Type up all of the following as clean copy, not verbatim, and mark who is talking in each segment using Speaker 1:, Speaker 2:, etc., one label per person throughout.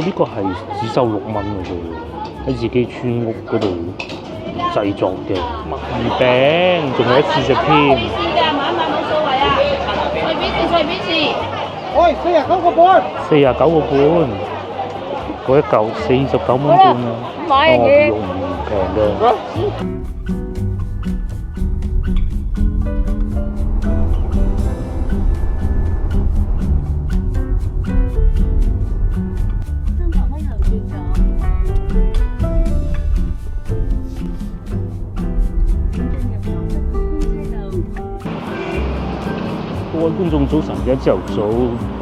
Speaker 1: 呢個係只收6蚊嘅啫喎，喺自己村屋嗰度製作嘅墨魚餅，仲有得試食添。
Speaker 2: 買冇所謂啊，隨便試。
Speaker 3: 喂，49個半。
Speaker 1: 49個半，嗰一嚿49蚊半啊！
Speaker 2: 買嘢。
Speaker 1: 肉唔平嘅。各位觀眾早晨，而家朝頭早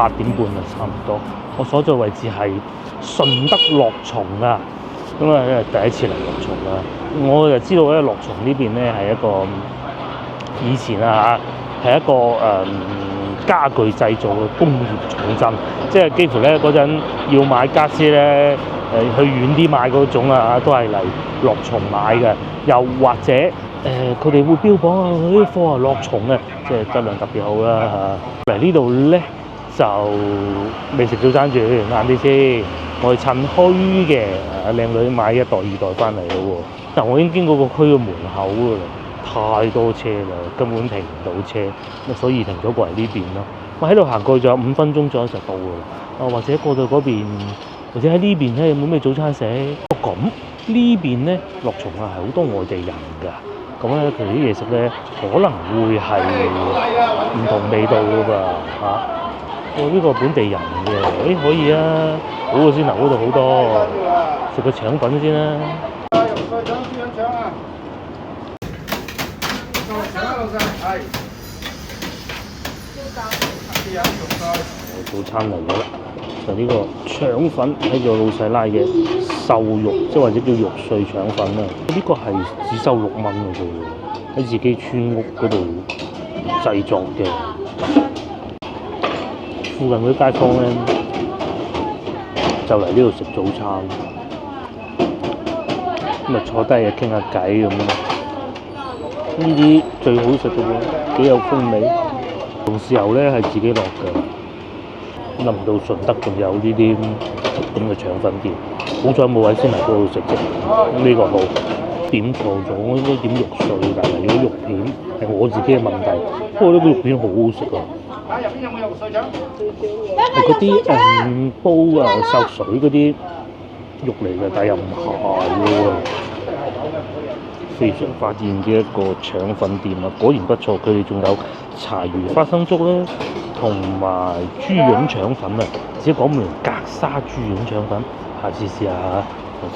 Speaker 1: 8點半啦，差唔多。我所在位置係順德樂松啊，咁啊第一次嚟樂松啦。我就知道咧，樂松呢邊咧係一個以前啊係一個家具製造嘅工業重鎮，即係幾乎咧嗰陣要買傢俬咧去遠啲買嗰種啊，都係嚟樂松買嘅，又或者佢哋會標榜啊，啲貨係樂松嘅，即係質量特別好啦嚇。嚟呢度咧就未食早餐住，晏啲先。我係趁墟嘅，靚女買1袋2袋翻嚟咯喎。但我已經經過個區嘅門口㗎啦，太多車啦，根本停唔到車，所以停咗過嚟呢邊咯。我喺度行過去仲有5分鐘左右就到㗎啦。或者過到嗰邊，或者喺呢邊咧有冇咩早餐食？咁呢邊咧樂松啊係好多外地人㗎。咁咧佢哋啲嘢食咧可能會係唔同味道㗎噃嚇。呢個本地人嘅，可以啊，好過先頭嗰度好多，食個腸粉先啦。
Speaker 3: 肉碎腸、豬腸腸啊！肉腸啊，老細，係。早餐嚟咗啦，就呢個腸粉喺度老細拉嘅瘦肉，即係或者叫肉碎腸粉啊。呢個係只收6蚊嘅啫喎，喺自己村屋嗰度製作嘅。附近嗰啲街坊咧就嚟呢度食早餐，咁啊坐低啊傾下偈咁咯。呢啲最好食嘅喎，幾有風味。同豉油咧係自己落嘅。諗唔到順德仲有呢啲咁嘅腸粉店，好彩冇位先嚟嗰度食啫。呢個好點錯咗，我應該點肉碎，但係如果肉片係我自己嘅問題。不過呢個肉片好好食啊！入邊有冇肉碎腸？係嗰啲煲潲水嗰啲肉嚟嘅，但係又唔係喎。非常發現嘅一個腸粉店啊，果然不錯。佢哋仲有柴魚花生粥啦，同埋豬膶腸粉啊，而且講明格沙豬膶腸粉，下次試下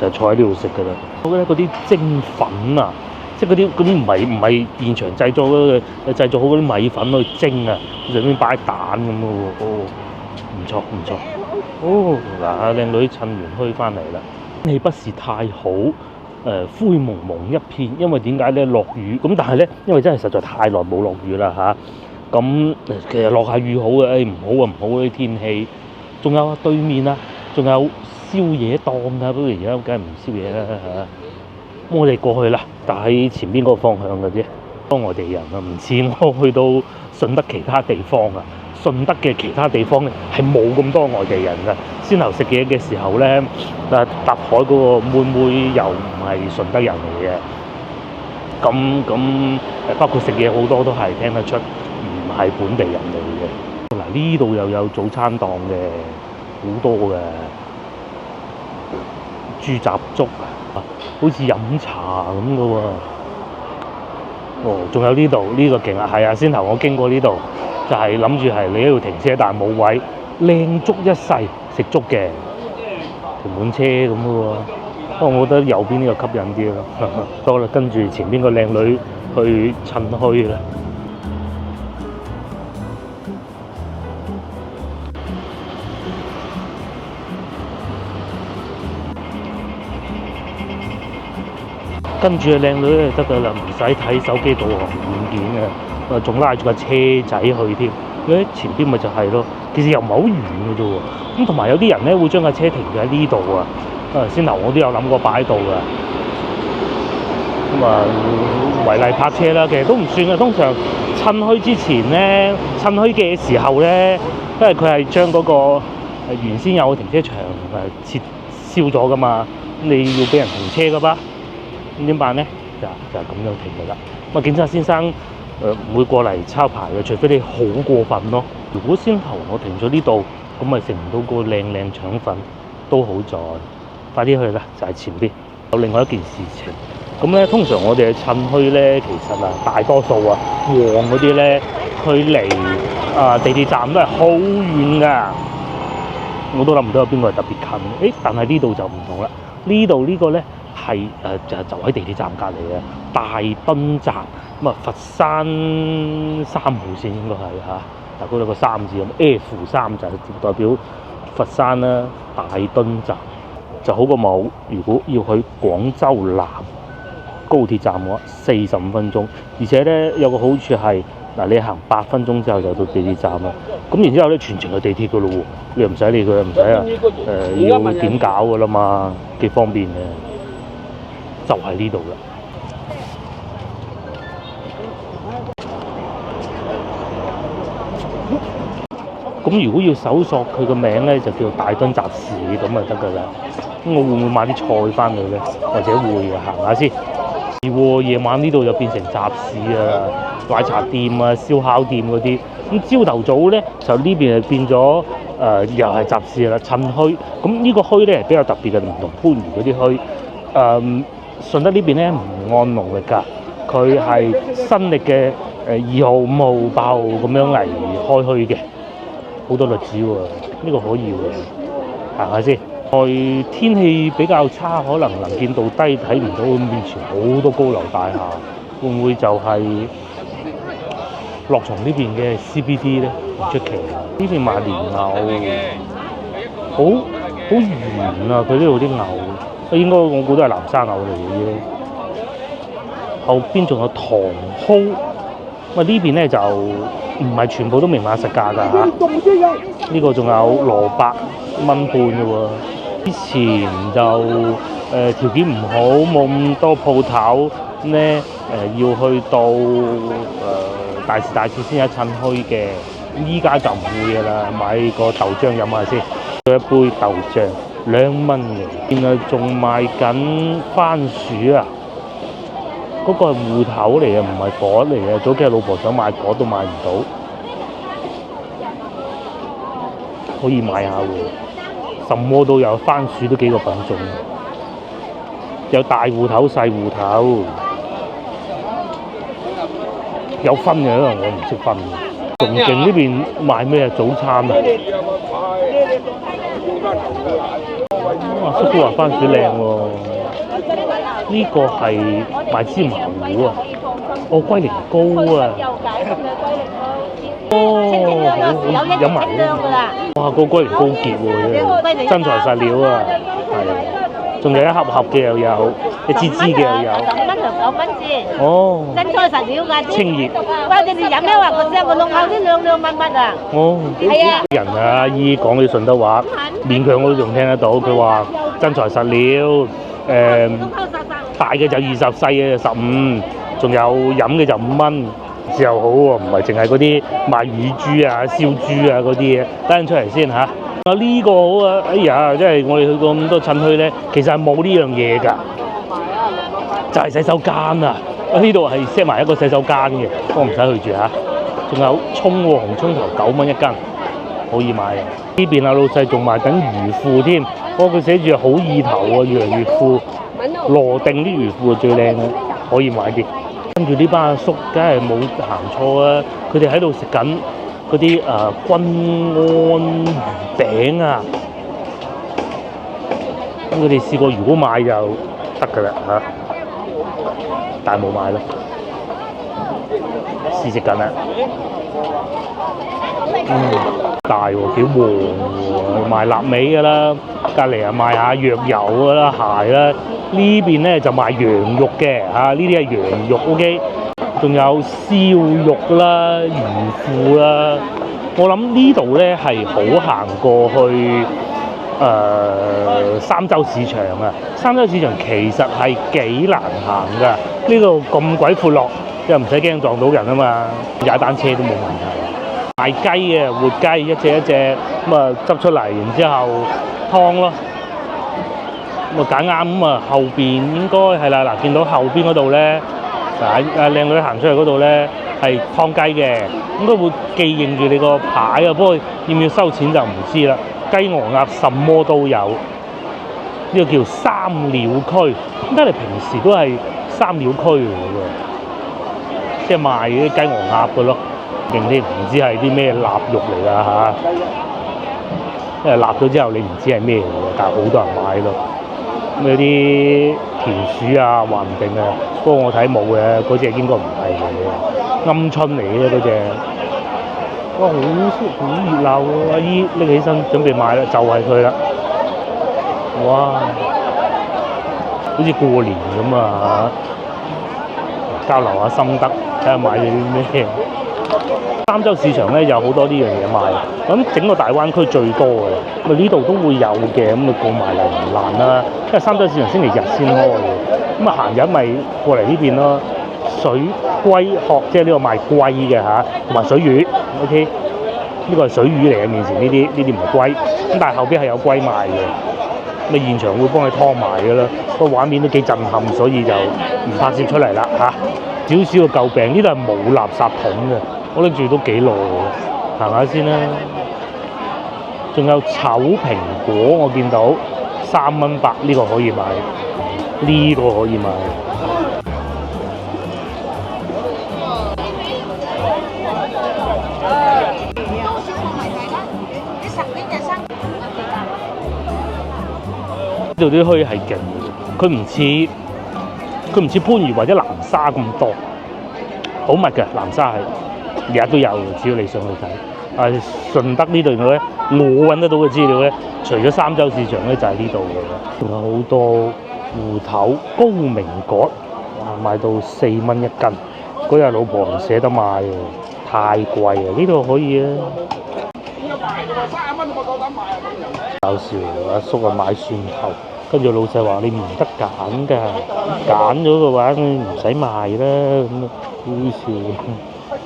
Speaker 3: 就係坐喺呢度食㗎啦。我覺得嗰啲蒸粉啊，即係嗰啲唔係現場製作嘅，製作好嗰啲米粉去蒸啊，上面擺蛋咁嘅喎，唔錯唔錯。哦，嗱，靚女趁完墟翻嚟啦，天氣不是太好。灰蒙蒙一片，因為點解咧落雨咁？但係咧，因為真係實在太耐冇落雨啦嚇。咁其實落下雨好嘅，唔好啊唔好啲天氣。仲有對面啊，仲有宵夜檔啊，不過而家梗係唔宵夜啦嚇。我哋過去啦，但喺前邊嗰個方向嘅啫。多外地人啊，唔似我去到順德其他地方啊。順德嘅其他地方咧係冇咁多外地人㗎。先頭食嘢嘅時候咧，搭海嗰個妹妹又唔係順德人嚟嘅。咁包括食嘢好多都係聽得出唔係本地人嚟嘅。嗱，呢度又有早餐檔嘅，好多嘅豬雜粥啊，好似飲茶咁嘅喎。哦，仲有呢度呢個勁啊，係啊，先頭我經過呢度。就係諗住係你喺度停車，但係冇位，靚粥一世食粥嘅，停滿車咁嘅喎。不過我覺得右邊呢個吸引啲咯。好啦，跟住前邊個靚女去趁墟啦。跟住個靚女咧得㗎啦，唔使睇手機導航軟件嘅。仲拉住架車仔去添，前邊咪就係咯。其實又唔係好遠嘅啫喎。咁同埋有啲人咧會將架車停住喺呢度啊。先頭我都有諗過擺喺度㗎。咁違例泊車啦，其實都唔算嘅。通常趁墟之前咧，趁墟嘅時候咧，因為佢係將嗰個
Speaker 1: 原先有個停車場撤銷咗噶嘛，咁你要俾人停車噶吧？咁點辦咧？就係咁樣停噶啦。咁啊，警察先生唔會過嚟抄牌嘅，除非你好過分咯。如果先頭我停咗呢度，咁咪食唔到個靚腸粉，都好在快啲去啦，就係前邊有另外一件事情。咁咧，通常我哋嘅趁墟咧，其實大多數旺嗰啲咧，距離地鐵站都係好遠㗎。我都諗唔到有邊個係特別近。但係呢度就唔同啦。呢度呢個咧係就喺地鐵站隔離嘅大墩站。咁啊，佛山3號線應該係嚇，嗱嗰度個3字咁 F3就代表佛山啦，大墩站就好過冇。如果要去廣州南高鐵站嘅話，45分鐘，而且咧有個好處係你行8分鐘之後就到地鐵站啦。咁然之後咧全程係地鐵嘅咯喎，你又唔使理佢，唔使要點搞嘅啦嘛，幾方便嘅，就喺呢度啦。咁如果要搜索佢個名咧，就叫大墩集市咁就得㗎啦。咁我會唔會買啲菜翻去咧？或者會行下先。夜晚呢度就變成集市啊，奶茶店啊、燒烤店嗰啲。咁朝頭早咧就呢邊係變咗又係集市啦，趁墟。咁呢個墟咧係比較特別嘅，唔同番禺嗰啲墟。順德呢邊咧唔按農曆㗎，佢係新歷嘅2號、5號、8號咁樣嚟開墟嘅。好多栗子喎，呢個可以喎，行下先。天氣比較差，可能能見度低，睇唔到面前好多高樓大廈，會唔會就係樂從呢邊嘅 CBD 咧？唔出奇。呢邊賣蓮藕，好圓啊！佢呢度啲藕，應該我估都係南沙藕嚟嘅。後邊仲有糖蒿，呢邊咧就唔係全部都明碼實價㗎嚇。呢個仲有蘿蔔1.5蚊嘅喎。之前就條件唔好，冇咁多鋪頭咧，要去到大時大節先有趁墟嘅。依家就唔會㗎啦，買個豆漿飲下先。一杯豆漿2蚊嘅，然後仲賣緊番薯啊！嗰個係芋頭嚟嘅，唔係果嚟嘅。早幾日老婆想買果都買唔到，可以買下喎。什麼都有，番薯都幾個品種，有大芋頭、細芋頭，有分嘅，因為我唔識分嘅。重慶呢邊賣咩早餐啊？哇！叔叔話番薯靚喎。呢個係賣芝麻糊啊！龜苓膏啊！好飲埋哇！個龜苓膏結喎，真材實料啊！係，仲有一盒盒嘅又有，一支支嘅又有。10蚊同9蚊先。哦。真材實料㗎。清熱。喂，你哋飲咩話？個聲個窿口啲兩乜乜啊？哦。係啊。人啊，阿姨講啲順德話，勉強我都仲聽得到。佢話真材實料，大嘅就20，細嘅就15，仲有飲嘅就5蚊，豉油好喎，唔係淨係嗰啲賣乳豬啊、燒豬啊嗰啲嘢。等陣出嚟先嚇。呢個好啊！哎呀，即係我哋去過咁多趁墟咧，其實係冇呢樣嘢㗎，就係洗手間啊！呢度係 set 埋一個洗手間嘅，我唔使去住嚇。仲有葱喎，紅葱頭9蚊一斤，可以買啊！呢邊啊老細仲賣緊魚褲添，佢寫住好意頭啊，羊魚褲。羅定啲魚褲最靚嘅，可以買啲。跟住呢班阿叔，梗係冇行錯啊！佢哋喺度食緊嗰啲均安魚餅啊！咁佢哋試過如果買就得㗎啦嚇，但係冇買咯，試食緊啦。大喎，幾旺喎，賣臘味㗎啦，隔離啊賣下藥油㗎啦、鞋啦。呢邊咧就賣羊肉嘅嚇，呢啲係羊肉 OK， 仲有燒肉啦、魚褲啦。我諗呢度咧係好行過去三洲市場啊！三洲市場其實係幾難行㗎，呢度咁鬼闊落，又唔使驚撞到人啊嘛，踩單車都冇問題。賣雞嘅活雞，一隻一隻咁啊執出嚟，然之後劏咯。咁啊揀啱咁啊後邊應該係啦嗱，見到後邊嗰度咧，靚女行出嚟嗰度咧係劏雞嘅，應該會記認住你個牌啊。不過要唔要收錢就唔知啦。雞鵝鴨什麼都有，呢個叫三鳥區。點解你平時都係三鳥區嚟㗎？即係賣啲雞鵝鴨嘅咯，勁啲唔知係啲咩臘肉嚟㗎嚇。因為臘咗之後你唔知係咩嚟嘅，但係好多人買咯。咁有啲田鼠啊，話唔定啊。不過我睇冇嘅，嗰隻應該唔係嚟嘅，鵪鶉嚟嘅嗰隻。哇，好熱鬧喎！阿姨拎起身準備買啦，就係佢啦。哇！好似過年咁啊嚇，交流下心得，睇下買咗啲咩。三洲市場咧有好多呢樣嘢賣，咁整個大灣區最多嘅，咁呢度都會有嘅，咁咪過埋嚟唔難啦。因為三洲市場星期日先開嘅，咁啊閒日咪過嚟呢邊咯。水龜殼即係呢個賣龜嘅嚇，同埋水魚。OK， 呢個係水魚嚟嘅，面前呢啲唔係龜，咁但係後邊係有龜賣嘅。咁啊現場會幫你劏埋嘅啦，個畫面都幾震撼，所以就唔拍攝出嚟啦嚇。少少嘅詬病，呢度係冇垃圾桶嘅。我拎住都幾耐喎，行下先啦。仲有丑蘋果，我見到3蚊8，呢個可以買，呢個可以買。呢度啲墟係勁嘅，佢唔似番禺或者南沙咁多，好密嘅南沙係。日日都有，只要你上去睇。順德呢度咧，我揾得到嘅資料咧，除咗三洲市場咧，就係呢度嘅。仲有好多芋頭、高明果，哇，賣到4蚊1斤。嗰日老婆唔捨得買喎，太貴啊！呢度可以啊。搞笑，阿叔啊買蒜頭，跟住老細話你唔得揀㗎，揀咗嘅話你唔使賣啦，咁啊好笑。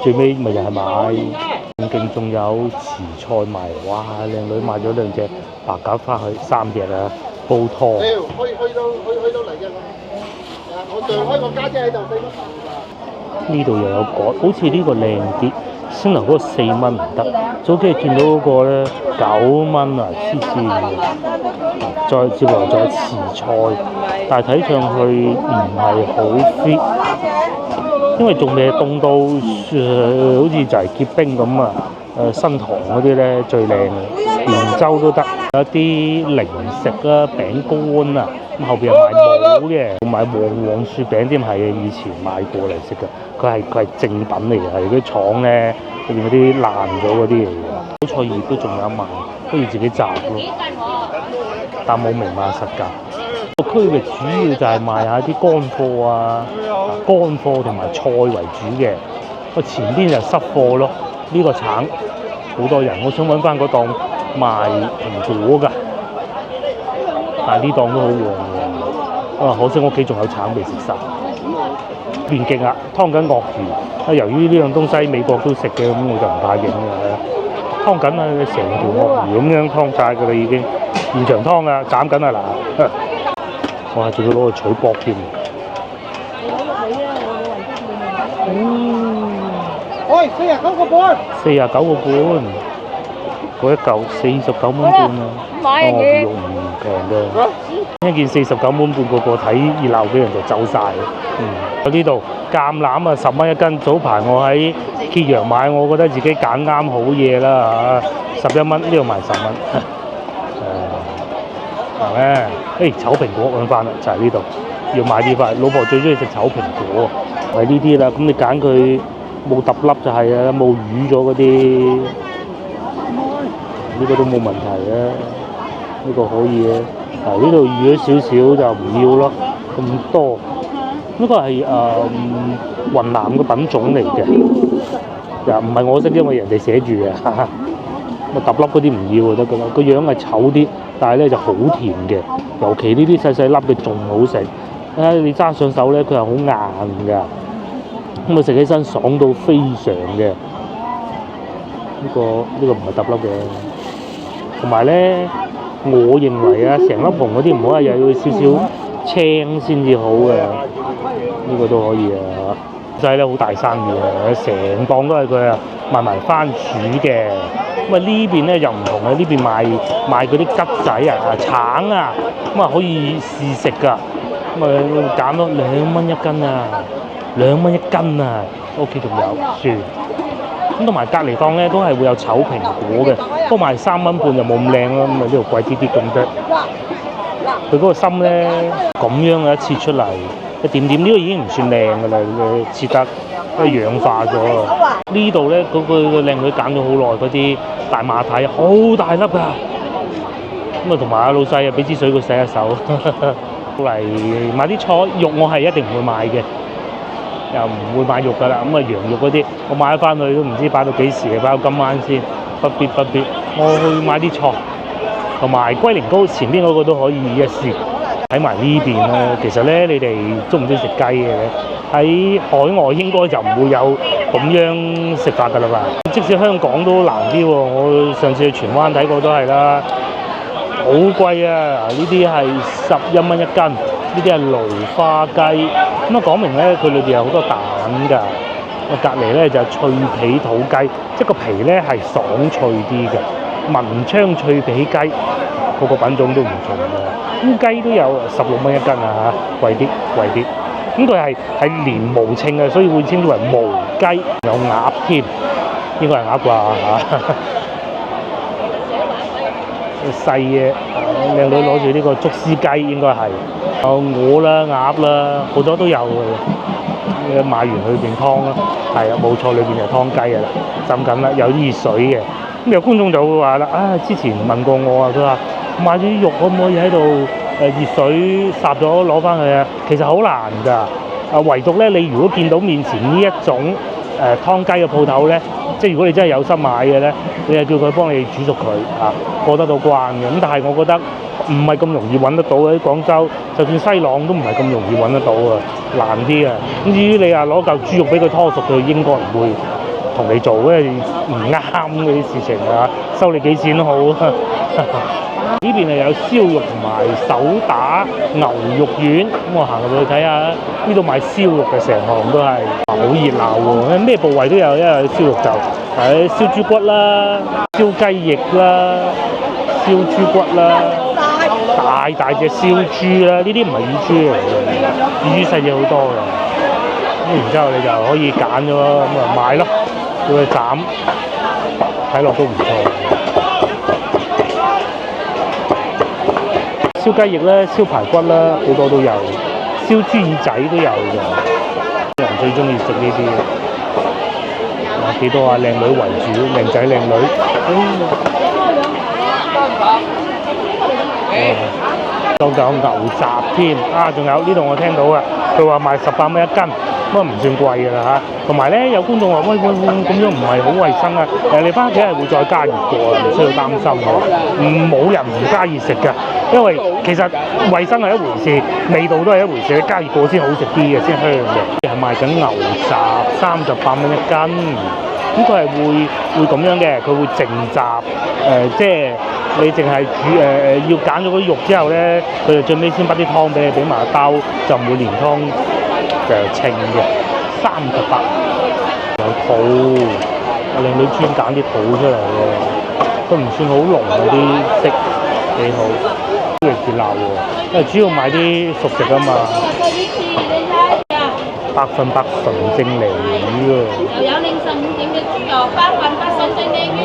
Speaker 1: 最尾咪又係買，勁仲有慈菜賣，哇！靚女買咗2隻白鴿翻去，3隻啊，煲湯。去到嚟嘅，我仲開個家姐喺度4蚊8。呢度又有果，好似呢個靚啲，先頭嗰個4蚊唔得，早幾日見到嗰個咧9蚊啊，黐線嘅。再接落再有慈菜，但係睇上去唔係好 fit。因為仲未凍到，好似就係結冰咁啊！新塘嗰啲咧最靚嘅，連州都得。有啲零食啊、餅乾啊，咁後邊係賣帽嘅，買旺雪餅添係以前買過嚟食嘅。佢係正品嚟嘅，係嗰啲廠咧裏邊嗰啲爛咗嗰啲嚟嘅。好菜葉都仲有賣，都要自己摘咯，但冇明碼實價。個區域主要就係賣下啲乾貨啊，乾貨同埋菜為主嘅。個前邊就濕貨咯。呢個橙好多人，我想揾翻嗰檔賣蘋果㗎，但係呢檔都好旺喎。可惜我屋企仲有橙未食晒。變勁啦，劏緊鱷魚。由於呢樣東西美國都食嘅，咁我就唔怕影嘅。劏緊啊，成條鱷魚咁樣劏晒㗎啦，已經現場劏㗎，斬緊啊嗱。哇！仲要攞個鎚卜添。喂，49個半。49個半，嗰一嚿49蚊半啊！魚肉唔平嘅，一件49蚊半，個睇熱鬧俾人就走晒。喺呢度橄欖啊，10蚊1斤。早排我喺揭陽買，我覺得自己揀啱好嘢啦嚇，11蚊，呢度賣10蚊。係咩？炒蘋果揾翻啦，就係呢度，要買啲翻。老婆最中意食炒蘋果，係呢啲啦。咁你揀佢冇揼粒就係啦，冇瘀咗嗰啲，呢個都冇問題嘅，呢個可以嘅。呢度瘀咗少少就唔要咯，咁多。呢個係雲南嘅品種嚟嘅，又唔係我識，因為人哋寫住嘅。揼粒嗰啲唔要就得㗎啦，個樣係醜啲，但係咧就好甜嘅，尤其呢啲細細粒嘅仲好食。你揸上手咧，佢係好硬㗎，咁啊食起身爽到非常嘅。呢
Speaker 3: 呢個唔係揼粒嘅。同埋咧，我認為啊，成粒紅嗰啲唔好啊，又要少少青先至好嘅。呢個都可以啊。真係咧好大生意啊！成檔都係佢啊，賣埋番薯嘅。咁啊呢邊咧又唔同啊，呢邊賣嗰啲桔仔啊、橙啊，咁啊可以試食㗎。咁啊減咗2蚊一斤啊，2蚊一斤啊！屋企仲有算。咁同埋隔離檔咧都係會有炒蘋果嘅，不過賣3蚊半就冇咁靚啦，咁啊呢度貴啲啲咁啫。佢嗰個心咧咁樣嘅一切出嚟。一點點呢個已經唔算靚㗎啦，切得都氧化咗啊！呢度咧嗰個靚女揀咗好耐嗰啲大馬蹄，好大粒㗎。咁啊同埋阿老細啊俾支水佢洗下手。嚟買啲菜肉我係一定唔會買嘅，又唔會買肉㗎啦。咁啊羊肉嗰啲我買咗翻去都唔知擺到幾時嘅，擺到今晚先。不必，我去買啲菜同埋龜苓膏前邊嗰個都可以一試。睇埋呢邊咧，其實咧你哋中唔中意食雞嘅咧？喺海外應該就唔會有咁樣食法㗎啦吧？即使香港都難啲喎，我上次去荃灣睇過都係啦，好貴啊！呢啲係11蚊一斤，呢啲係蘆花雞。咁啊講明咧，佢裏邊有好多蛋㗎。隔離咧就係脆皮土雞，即係個皮咧係爽脆啲嘅。文昌脆皮雞，個個品種都唔同嘅。烏雞都有16蚊一斤啊，貴啲。咁佢係連毛稱嘅，所以會稱之為毛雞。有鴨添，應該係鴨啩嚇。細嘅靚女攞住呢個竹絲雞，應該係。鵝啦、鴨啦，好多都有嘅。買完去邊湯啦，係啊，冇錯，裏邊就湯雞嘅啦，浸緊啦，有啲熱水嘅。咁有觀眾就會話啦，之前問過我啊，佢話買咗啲肉可唔可以喺度熱水烚咗攞翻去啊？其實好難㗎，唯獨咧你如果見到面前呢一種湯雞嘅鋪頭咧，即係如果你真係有心買嘅咧，你係叫佢幫你煮熟佢啊，過得到關嘅。咁但係我覺得唔係咁容易揾得到喺廣州，就算西朗都唔係咁容易揾得到啊，難啲啊。咁至於你話攞嚿豬肉俾佢拖熟，佢應該唔會同你做，因為唔啱嗰啲事情啊，收你幾錢都好。呢邊係有燒肉同埋手打牛肉丸，咁我行入去睇下，呢度賣燒肉嘅成行都係好熱鬧喎，咩部位都有，因為燒肉就係燒豬骨啦、燒雞翼啦、燒豬骨啦、大隻燒豬啦，呢啲唔係乳豬嚟嘅，乳豬細隻好多嘅。咁然之後你就可以揀咗，咁啊買咯，叫佢斬，睇落都唔錯。燒雞翼咧、燒排骨啦，好多都有，燒豬耳仔都有嘅。啲人最中意食呢啲嘅，幾多啊？靚女圍住，靚仔靚女。仲有牛雜添啊！仲有呢度我聽到啊，佢話賣18蚊一斤，咁啊唔算貴㗎啦嚇。同埋咧，有觀眾話：喂，咁樣唔係好衞生啊！你翻屋企係會再加熱過啊，唔需要擔心喎。冇人唔加熱食㗎，因為其實衞生係一回事，味道都係一回事，加熱過先好食啲嘅，先香嘅。係賣緊牛雜38蚊一斤，咁佢係會咁樣嘅，佢會淨雜即係。你淨係煮要揀咗嗰啲肉之後咧，佢就最尾先畢啲湯俾你，俾埋兜，就唔會連湯稱嘅。38有肚，靚女專揀啲肚出嚟喎，都唔算好濃嗰啲色，幾好，都係熱鬧喎。因為主要買啲熟食啊嘛，100%純正鯪魚喎。
Speaker 2: 又有05點嘅豬肉，100%純正鯪魚。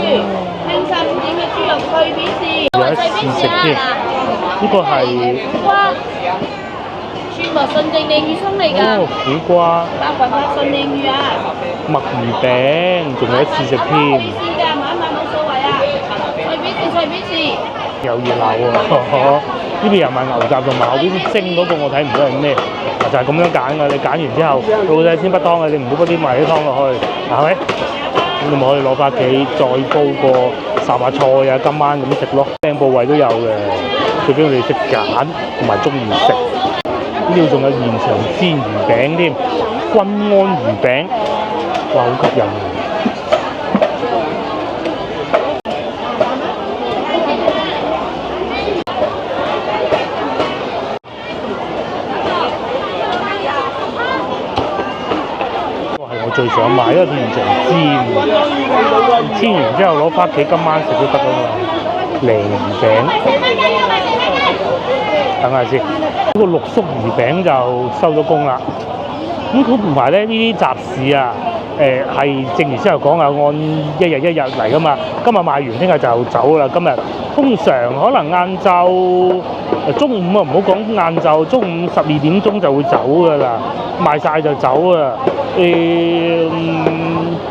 Speaker 2: 05點嘅豬肉脆片豉，
Speaker 3: 有得試食添。呢個係
Speaker 2: 苦瓜，全部純正鯪魚鬆嚟㗎。
Speaker 3: 哦，苦瓜。
Speaker 2: 100%純鯪魚啊！
Speaker 3: 墨魚餅，仲有得試食添。
Speaker 2: 冇意思㗎，買冇所謂啊！脆片豉。
Speaker 3: 有熱鬧喎，呢邊又賣牛雜同埋後邊蒸嗰個，我睇唔到係咩，就係咁樣揀㗎。你揀完之後，老細先畢湯嘅，你唔好畢啲埋啲湯落去，係咪？咁你咪可以攞翻屋企再煲個烚下菜啊，今晚咁食咯。靚部位都有嘅，最緊要你識揀同埋中意食。呢度仲有現場煎魚餅添，均安魚餅，哇好吸引啊！
Speaker 1: 最想買，因為佢現場煎完之後攞翻屋企今晚食都得啊嘛。鯪魚餅，等下先，呢個綠粟魚餅就收咗工啦。咁同埋咧，呢啲集市啊，係正如先頭講啊，按一日一日嚟噶嘛。今日賣完，聽日就走啦。今日通常可能晏晝中午啊，唔好講晏晝，中午12點鐘就會走噶啦，賣晒就走啊。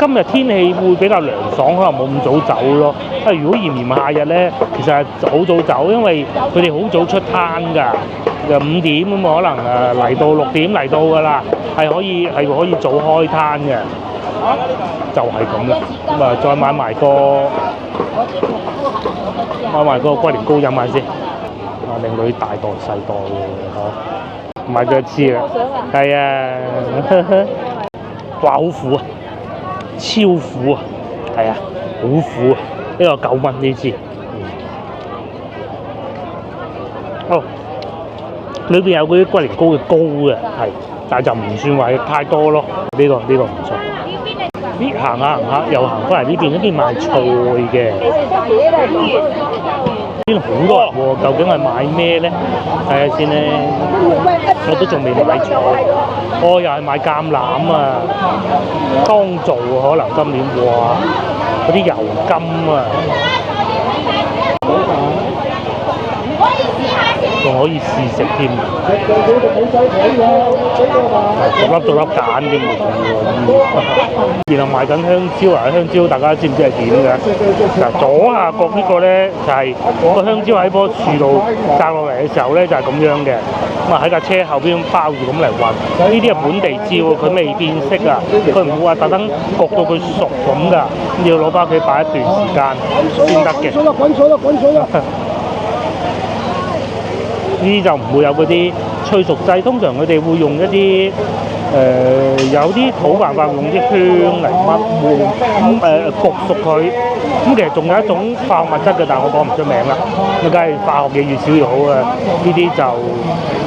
Speaker 1: 今日天氣會比較涼爽，可能冇咁早走咯。如果炎炎夏日咧，其實係好早走，因為佢哋好早出攤㗎，就5點咁可能嚟到6點嚟到㗎啦，係可以早開攤嘅，就係咁啦。咁啊，再買埋個龜苓膏飲下先。靚女大袋細袋嘅嚇，買咗一支啦，係啊，哇好苦啊，超苦啊，係啊，好苦啊，呢個9蚊呢支，哦，裏邊有嗰啲龜苓膏嘅膏嘅，係，但係就唔算話太多咯，呢個唔錯。咦，行下又行翻嚟呢邊賣菜嘅。呢度好多人喎，究竟係買咩咧？睇下先咧，我都仲未買菜。又係買橄欖啊，當造可能今年哇，嗰啲油柑啊，仲可以試食添，逐粒揀添喎。然後賣緊香蕉啊，香蕉大家知唔知係點嘅？嗱，左下角呢個咧就係個香蕉喺棵樹度摘落嚟嘅時候咧就係咁樣嘅，咁啊喺架車後邊包住咁嚟運。呢啲係本地蕉，佢未變色啊，佢唔會話特登焗到佢熟咁㗎，要攞翻屋企擺一段時間先得嘅。滾水啦！呢啲就唔會有嗰啲催熟劑，通常佢哋會用一啲有啲土辦法用啲香嚟焗熟佢。咁其實仲有一種化學物質嘅，但係我講唔出名啦。咁梗係化學嘢越少越好啊！呢啲就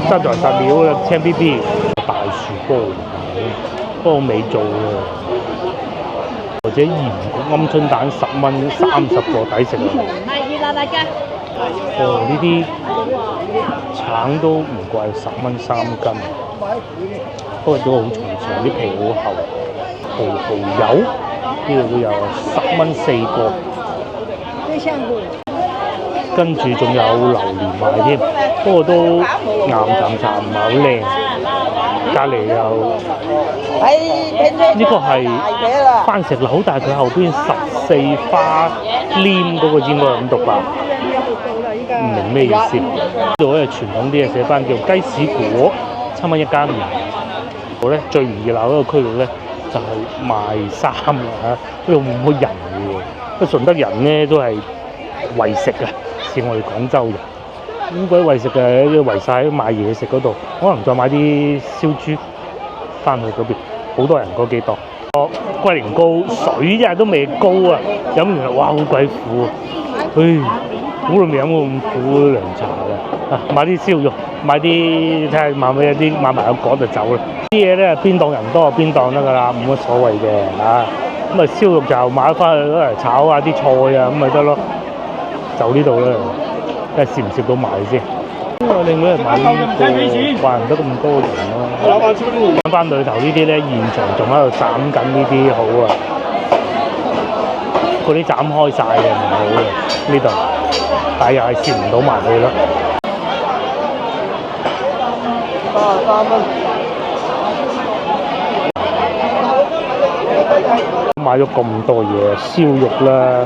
Speaker 1: 真材實料啦，青 B B 大樹煲，不過未做嘅。或者鹽鵪鶉蛋10蚊30個抵食啊！
Speaker 2: 係熱辣辣㗎。
Speaker 1: 呢啲橙都唔貴，10蚊3斤，不過都好重長，啲皮好厚。蠔油呢度都有10蚊4個，跟住仲有榴蓮賣添，不過都岩巉巉唔係好靚。隔離又呢個係番石榴，但係佢後邊14花黏嗰個應該係咁讀吧？唔明咩意思？呢度咧傳統啲嘅寫翻叫雞屎果，7蚊一間。我咧最唔熱鬧嗰個區域咧就係賣衫啦嚇，呢度冇乜人嘅喎，順德人咧都係為食嘅，似我哋廣州人咁鬼為食嘅，圍晒喺買嘢食嗰度，可能再買啲燒豬翻去嗰邊，好多人嗰幾檔。龜苓膏水一日都未高啊，飲完哇好鬼苦啊！好耐未飲過咁苦嘅涼茶嘅，買啲燒肉，買啲睇下買唔買啲買埋個果就走啦。啲嘢咧邊檔人多邊檔得㗎啦，冇乜所謂嘅嚇。咁燒肉就買翻去攞嚟炒下啲菜啊，咁咪得咯。就呢度啦，睇下攝唔攝到埋先。另外買呢個怪唔得咁多人咯。揾翻裏頭呢啲咧，現場仲喺度斬緊呢啲好啊，嗰啲斬開晒嘅唔好嘅呢度。但係又係攝唔到埋去咯。3蚊。買咗咁多嘢，燒肉啦，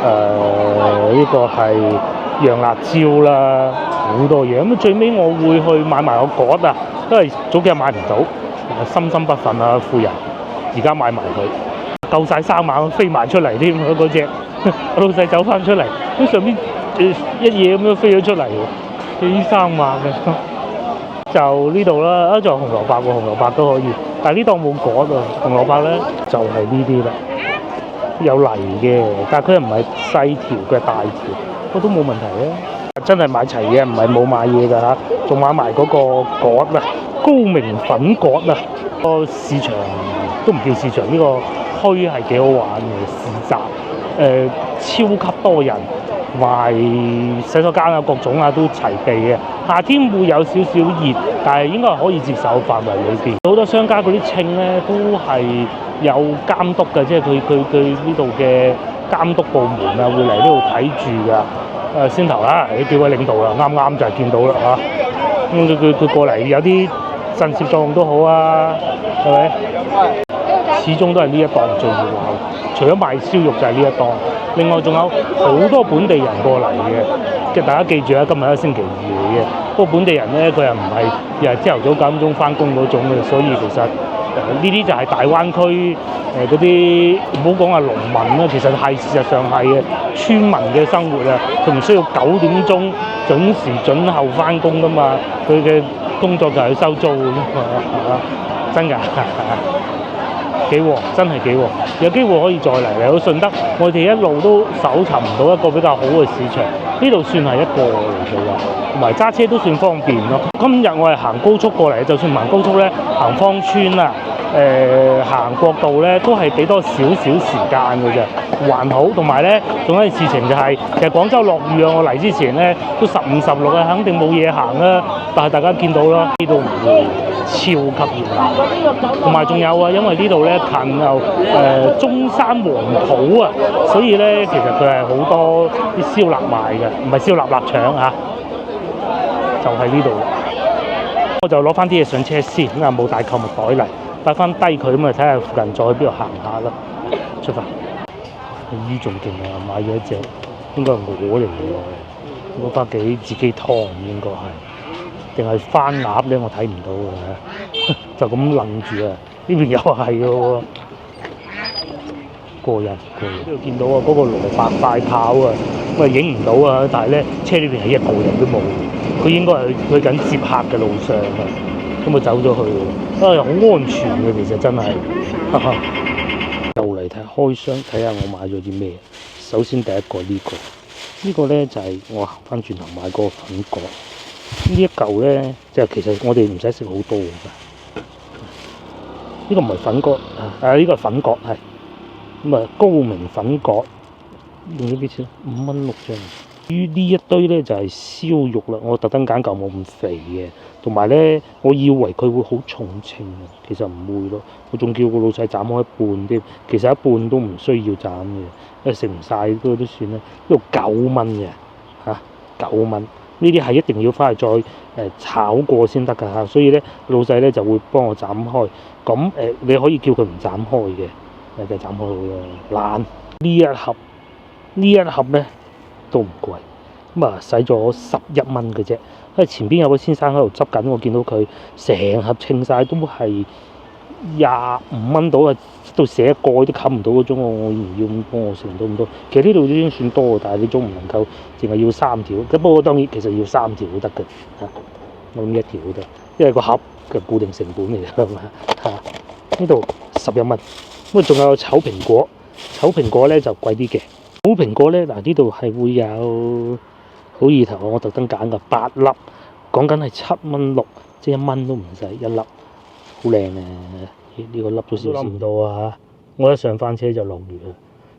Speaker 1: 呢個係洋辣椒啦，好多嘢。咁最尾我會去買埋個果啊，因為早幾日買唔到，心不忿啊，富人。而家買埋佢，夠晒3萬飛埋出嚟添嗰隻。老細走翻出嚟，咁上邊一嘢咁樣飛咗出嚟喎，幾3萬嘅。就呢度啦，仲有紅蘿蔔喎，紅蘿蔔都可以，但係呢檔冇果啊，紅蘿蔔咧就係呢啲啦，有泥嘅，但係佢又唔係細條嘅大條，不過都冇問題啊。真係買齊嘅，唔係冇買嘢㗎嚇，仲買埋嗰個果啊，高明粉果啊，個市場都唔叫市場，呢、個墟係幾好玩嘅市集，超級多人，同埋洗手間啊各種啊都齊備嘅。夏天會有少少熱，但係應該係可以接受範圍裏邊。好多商家嗰啲稱咧都係有監督嘅，即係佢呢度嘅監督部門啊會嚟呢度睇住㗎。先頭啦，呢幾位領導啦，啱啱就係見到啦嚇。咁佢過嚟有啲震懾作用都好啊，係咪？始終都係呢一檔最熱鬧，除咗賣燒肉就係呢一檔，另外仲有好多本地人過嚟嘅。即係大家記住啊，今日係星期二嚟嘅。不過本地人咧，佢又唔係又係朝頭早9點鐘翻工嗰種嘅，所以其實呢啲就係大灣區嗰啲唔好講話農民啦，其實係事實上係嘅村民嘅生活啊，佢唔需要9點鐘準時準候翻工噶嘛，佢嘅工作就係收租嘅啫嘛，真㗎。幾旺，真係幾旺，有機會可以再嚟到順德。我哋一路都搜尋唔到一個比較好嘅市場，呢度算係一個嚟嘅啦，同埋揸車都算方便咯。今日我係行高速過嚟，就算唔行高速咧，行芳村啊，行國道咧，都係俾多少少時間嘅啫，還好。同埋咧，仲有一件事情就係、其實廣州落雨啊，我嚟之前咧都15、16啊，肯定冇嘢行啦。但係大家見到啦，呢度唔會超級熱鬧，同埋仲有啊，因為呢度咧近中山黃埔啊，所以咧其實佢係好多啲燒臘賣嘅，唔係燒臘臘腸啊，就喺呢度。我就攞翻啲嘢上車先，咁啊冇帶購物袋嚟，擺翻低佢咁啊，睇下附近再去邊度行下啦。出發，依仲勁啊！買咗一隻，應該係鵝嚟嘅，攞翻幾自己劏應該係。定係番鴨咧，我睇唔到嘅，就咁愣住啊！呢邊又係嘅喎，過癮。呢度見到啊，嗰個蘿蔔快跑啊，咁啊影唔到啊，但係咧車呢邊係一個人都冇，佢應該係去緊接客嘅路上啊，咁啊走咗去喎，好安全嘅其實真係。又嚟睇下開箱，睇下我買咗啲咩。首先第一個呢個咧就係我行翻轉頭買嗰個粉果。呢一嚿咧，就其實我哋唔使食好多㗎。呢個唔係粉葛呢個係粉葛係。咁啊，高明粉葛用咗幾錢？5蚊6張。於呢一堆咧就係燒肉啦，我特登揀嚿冇咁肥嘅，同埋咧，我以為佢會好重稱啊，其實唔會咯。我仲叫個老細斬開一半添，其實一半都唔需要斬嘅，因為食唔晒都算啦。呢度9蚊嘅嚇，9蚊。呢啲係一定要翻去再炒過先得㗎嚇，所以咧老細咧就會幫我斬開。咁你可以叫佢唔斬開嘅，就斬開好咯。懶呢一盒咧都唔貴，咁啊使咗11蚊嘅啫。因為前邊有個先生喺度執緊，我見到佢成盒稱晒都係25蚊到啊，到寫一個都冚唔到嗰種，我唔要咁幫我食唔到咁多。其實呢度已經算多，但係你總唔能夠淨係要3條。咁不過當然其實要3條都得嘅嚇，我諗1條都得，因為個盒嘅固定成本嚟㗎嘛嚇。呢度11蚊，咁啊仲有炒蘋果，炒蘋果咧就貴啲嘅。好蘋果咧嗱，呢度係會有好意頭，我特登揀嘅8粒，講緊係7蚊6，即係1蚊都唔使1粒。好靚啊！呢個粒都少少。諗唔到啊！我一上翻車就落雨啦。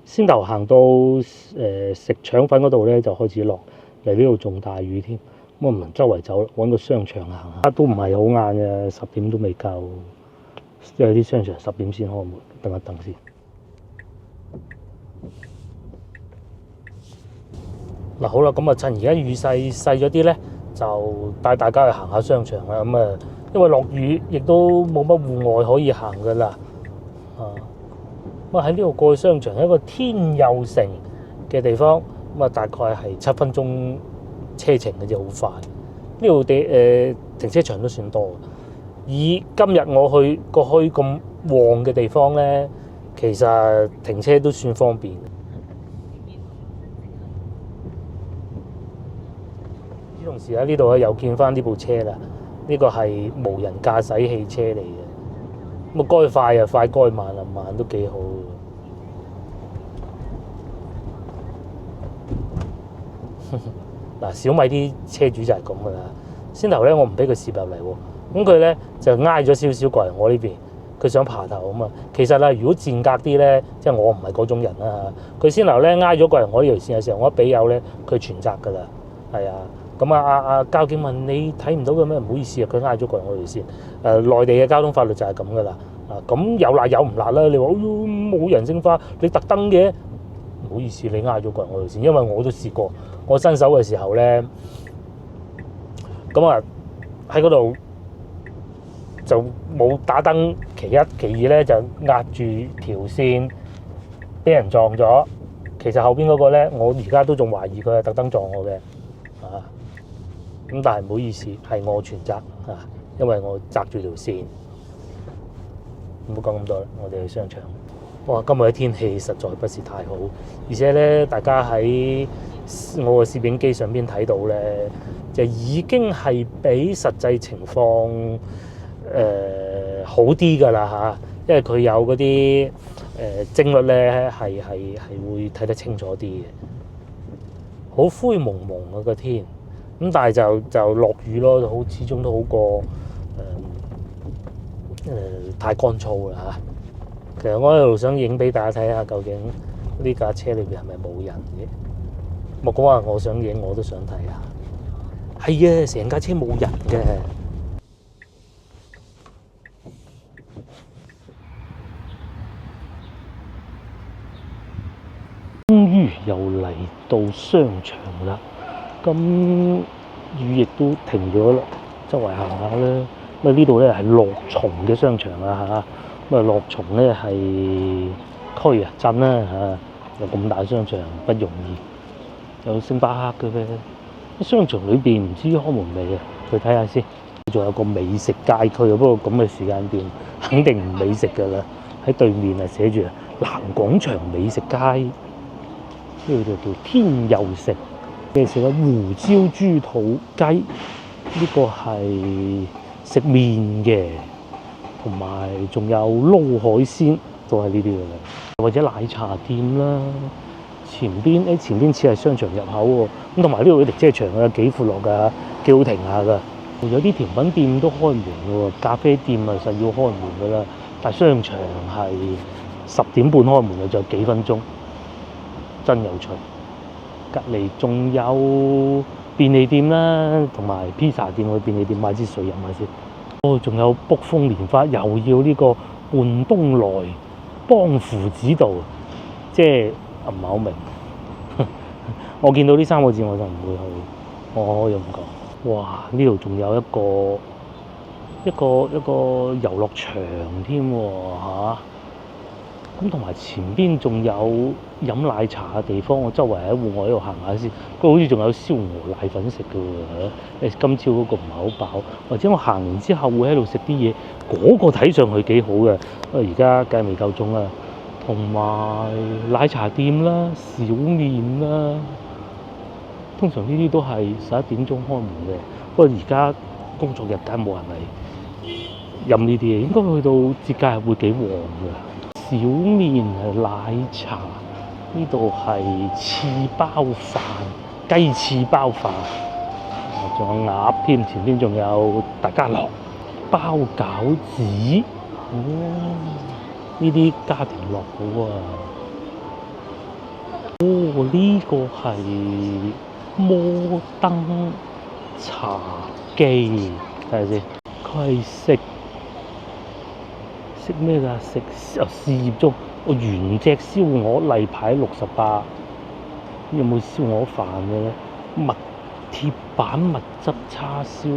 Speaker 1: 先頭行到食腸粉嗰度咧，就開始落嚟，呢度仲大雨添。咁我唔能周圍走啦，揾個商場行下。都唔係好晏嘅，10點都未夠。因為啲商場10點先開門，等一等先。嗱好啦，咁啊趁而家雨細咗啲咧，就帶大家去行下商場啦。咁啊〜因為落雨，亦都冇乜戶外可以行㗎啦。咁喺呢度過去商場，係一個天佑城嘅地方。咁啊，大概係7分鐘車程嘅啫，好快。呢度停車場都算多。以今日我去個墟咁旺嘅地方咧，其實停車都算方便。同時喺呢度又見翻呢部車啦。呢個係無人駕駛汽車嚟嘅，咁啊該快啊快，該慢啊慢，都幾好。嗱，小米啲車主就係咁噶啦。先頭咧我唔俾佢攝入嚟喎，咁佢咧就挨咗少少過嚟我呢邊，佢想爬頭啊嘛。其實啊，如果賤格啲咧，即係我唔係嗰種人啦嚇。佢先頭咧挨咗過嚟我呢條線嘅時候，我一俾油咧，佢全責㗎啦。係啊，咁交警問你睇唔到嘅咩？唔好意思啊，佢挨咗過嚟我條線。內地嘅交通法律就係咁㗎啦。咁有辣有唔辣啦？你話冇人性化，你特登嘅？唔好意思，你挨咗過嚟我條線，因為我都試過，我新手嘅時候咧，咁啊喺嗰度就冇打燈，其一，其二咧就壓住條線，俾人撞咗。其實後邊嗰個咧，我而家都仲懷疑佢係特登撞我嘅，咁但係唔好意思，係我全責因為我擲住條線。唔好講咁多啦，我哋去商場。哇！今日嘅天氣實在不是太好，而且咧，大家喺我個攝影機上邊睇到咧，就已經係比實際情況好啲㗎啦嚇，因為佢有嗰啲幀率咧係會睇得清楚啲嘅，好灰蒙蒙啊個天，咁但係就落雨咯，好始終都好過太乾燥啦嚇。其實我喺度想影俾大家睇下，究竟呢架車裏邊係咪冇人嘅？莫講話我想影，我都想睇下。係啊，成架車冇人嘅。終於又嚟到商場啦，咁雨亦都停咗啦，周圍行下啦。咁呢度咧係樂從嘅商場啊嚇。咁樂從咧係區鎮啦嚇，有咁大商場不容易，有星巴克嘅咩？商場裏邊唔知開門未啊？去睇下先。仲有個美食街區啊，不過咁嘅時間段肯定唔美食㗎啦。喺對面啊寫住南廣場美食街，呢度就叫天佑城。咩食啊？胡椒豬肚雞，呢個係食麵嘅。同埋仲有撈海鮮，都係呢啲嘅啦，或者奶茶店啦。前邊似係商場入口喎，咁同埋呢度嘅停車場啊幾闊落㗎，幾好停下㗎。有啲甜品店都開門㗎喎，咖啡店啊實要開門㗎啦。但係商場係10點半開門嘅，仲有幾分鐘，真有趣。隔離仲有便利店啦，同埋披薩店去便利店買支水飲下先。仲有卜蜂蓮花，又要呢個伴東來幫扶指導，即係唔係好明。我見到呢3個字我就唔會去，我可以咁講。哇！呢度仲有一個遊樂場添喎嚇，咁同埋前邊仲有飲奶茶嘅地方，我周圍喺戶外度行下先。佢好似仲有燒鵝奶粉食嘅喎，今朝嗰個唔係好飽，或者我行完之後會喺度食啲嘢，嗰個睇上去幾好嘅。而家梗係未夠鐘啦，同埋奶茶店啦、小麵啦，通常呢啲都係11點鐘開門嘅。不過而家工作日梗係冇人嚟飲呢啲嘢，應該去到節假日會幾旺嘅。小麵係奶茶，呢度係翅包飯、雞翅包飯，仲有鴨添，前邊仲有大家樂包餃子，呢啲家庭樂好啊。呢個係摩登茶記，睇下先，佢係食咩㗎？事業中，原隻燒鵝例牌68，有冇燒鵝飯嘅咧？鐵板蜜汁叉燒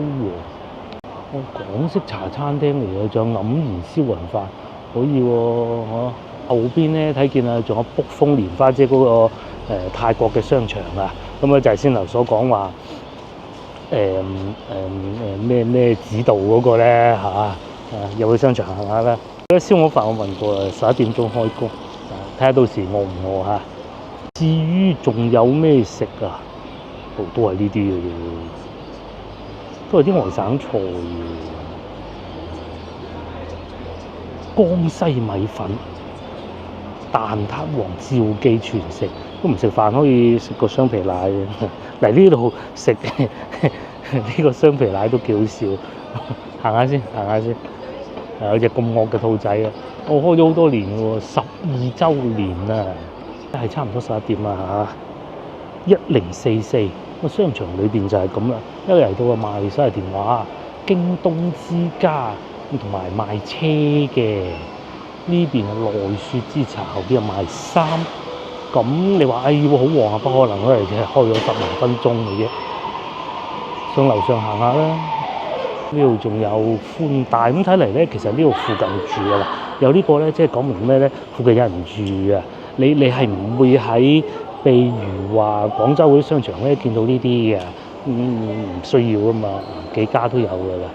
Speaker 1: 喎，港式茶餐廳嚟嘅，仲有黯然銷魂飯，可以喎。後邊咧睇見啊，仲有卜蜂蓮花，即係嗰個泰國嘅商場啊。咁啊就係先頭所講話咩指導嗰個咧嚇，入去商場行下啦。燒鵝飯我問過啦，11點鐘開工，睇下到時餓唔餓嚇。至於仲有咩食啊？都係呢啲嘅啫，都係啲外省菜嘅。江西米粉、蛋撻王照記全食，都唔食飯可以食個雙皮奶嘅。嚟呢度食呢個雙皮奶都幾好笑，行下先。有隻咁惡嘅兔仔啊！我開咗好多年喎，12週年啊，係差唔多11點啦嚇。1044個商場裏邊就係咁啦，一嚟到啊賣手提電話、京東之家同埋賣車嘅，呢邊係奈雪之茶，後邊又賣衫。咁你話好旺啊？不可能，因為只係開咗10零分鐘嘅啫。上樓上行下啦，呢度仲有寬帶，咁睇嚟咧，其實呢度附近住㗎啦。有呢個咧，即係講明咩咧？附近有人住啊！你係唔會喺譬如話廣州嗰啲商場咧見到呢啲嘅，唔需要啊嘛，幾家都有㗎啦。